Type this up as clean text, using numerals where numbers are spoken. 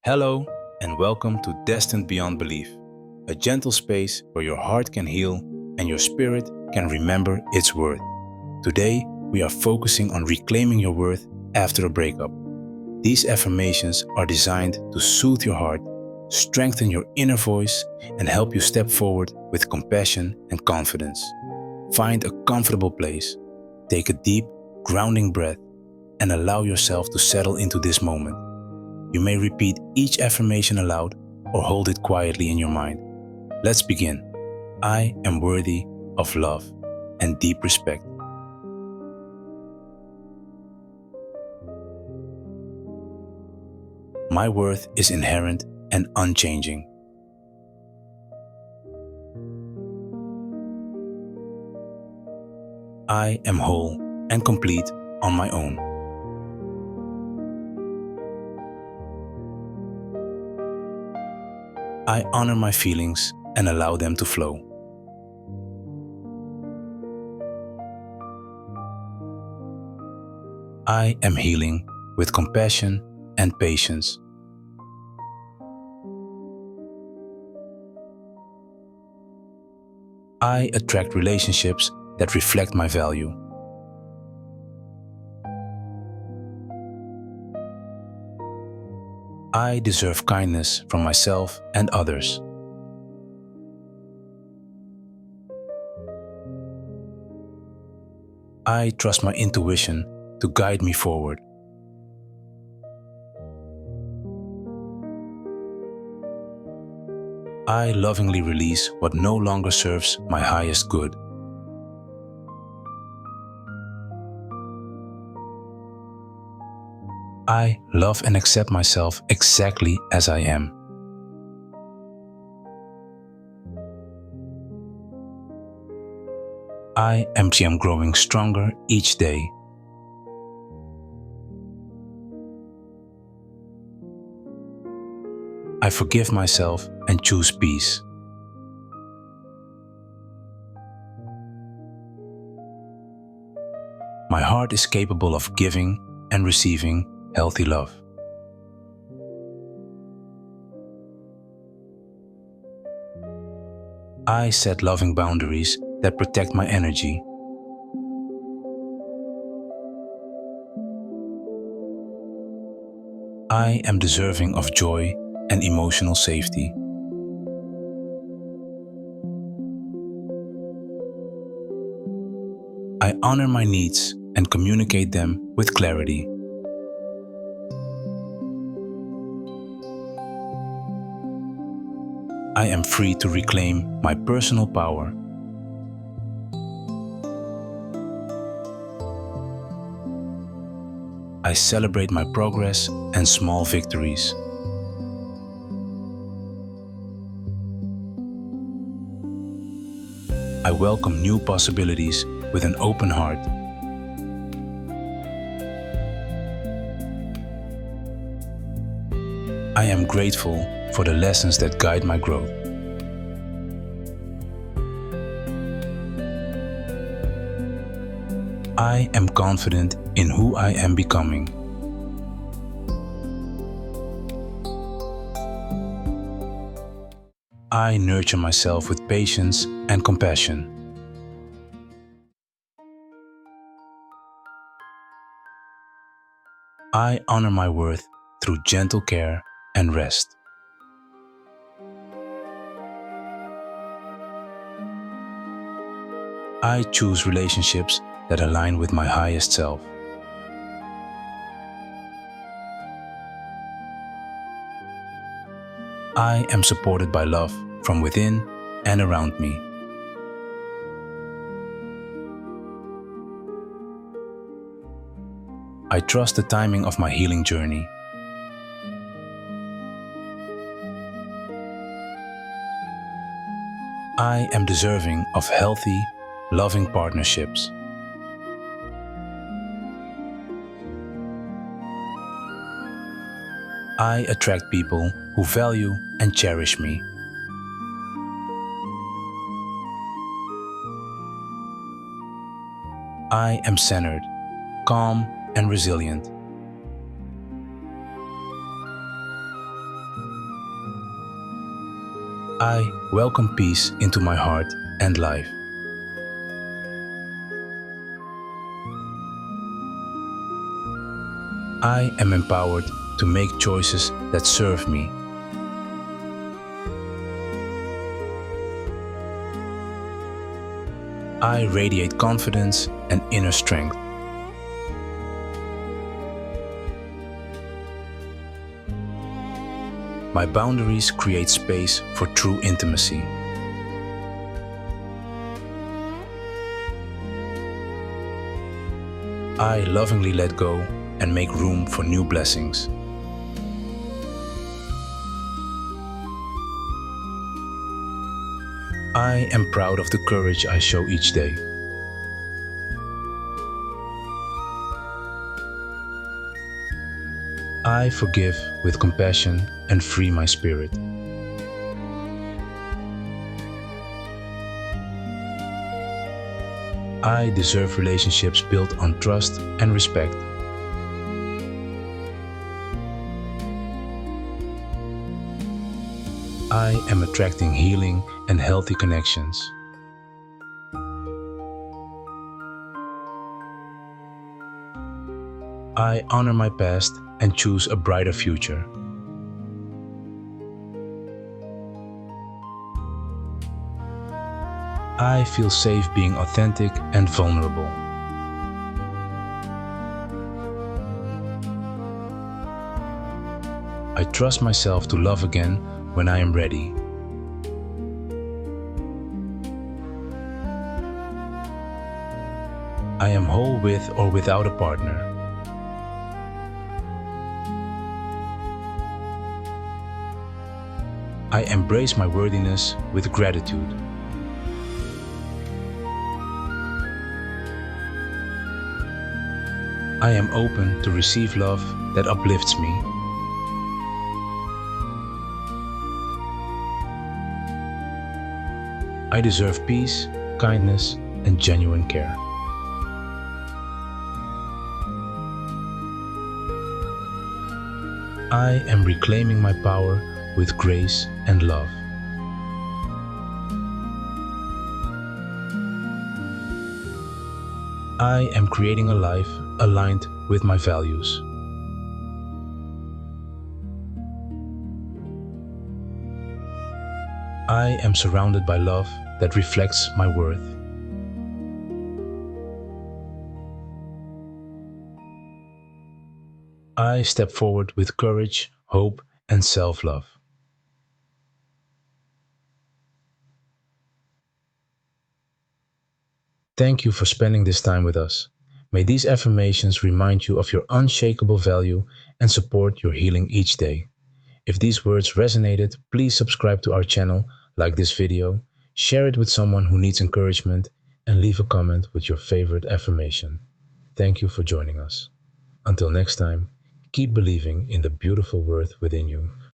Hello, and welcome to Destined Beyond Belief, a gentle space where your heart can heal and your spirit can remember its worth. Today, we are focusing on reclaiming your worth after a breakup. These affirmations are designed to soothe your heart, strengthen your inner voice, and help you step forward with compassion and confidence. Find a comfortable place, take a deep, grounding breath, and allow yourself to settle into this moment. You may repeat each affirmation aloud or hold it quietly in your mind. Let's begin. I am worthy of love and deep respect. My worth is inherent and unchanging. I am whole and complete on my own. I honor my feelings and allow them to flow. I am healing with compassion and patience. I attract relationships that reflect my value. I deserve kindness from myself and others. I trust my intuition to guide me forward. I lovingly release what no longer serves my highest good. I love and accept myself exactly as I am. I am growing stronger each day. I forgive myself and choose peace. My heart is capable of giving and receiving healthy love. I set loving boundaries that protect my energy. I am deserving of joy and emotional safety. I honor my needs and communicate them with clarity. I am free to reclaim my personal power. I celebrate my progress and small victories. I welcome new possibilities with an open heart. I am grateful for the lessons that guide my growth. I am confident in who I am becoming. I nurture myself with patience and compassion. I honor my worth through gentle care and rest. I choose relationships that align with my highest self. I am supported by love from within and around me. I trust the timing of my healing journey. I am deserving of healthy, loving partnerships. I attract people who value and cherish me. I am centered, calm, and resilient. I welcome peace into my heart and life. I am empowered to make choices that serve me. I radiate confidence and inner strength. My boundaries create space for true intimacy. I lovingly let go and make room for new blessings. I am proud of the courage I show each day. I forgive with compassion and free my spirit. I deserve relationships built on trust and respect. I am attracting healing and healthy connections. I honor my past and choose a brighter future. I feel safe being authentic and vulnerable. I trust myself to love again when I am ready. I am whole with or without a partner. I embrace my worthiness with gratitude. I am open to receive love that uplifts me. I deserve peace, kindness, and genuine care. I am reclaiming my power with grace and love. I am creating a life aligned with my values. I am surrounded by love that reflects my worth. I step forward with courage, hope, and self-love. Thank you for spending this time with us. May these affirmations remind you of your unshakable value and support your healing each day. If these words resonated, please subscribe to our channel, like this video, share it with someone who needs encouragement, and leave a comment with your favorite affirmation. Thank you for joining us. Until next time, keep believing in the beautiful worth within you.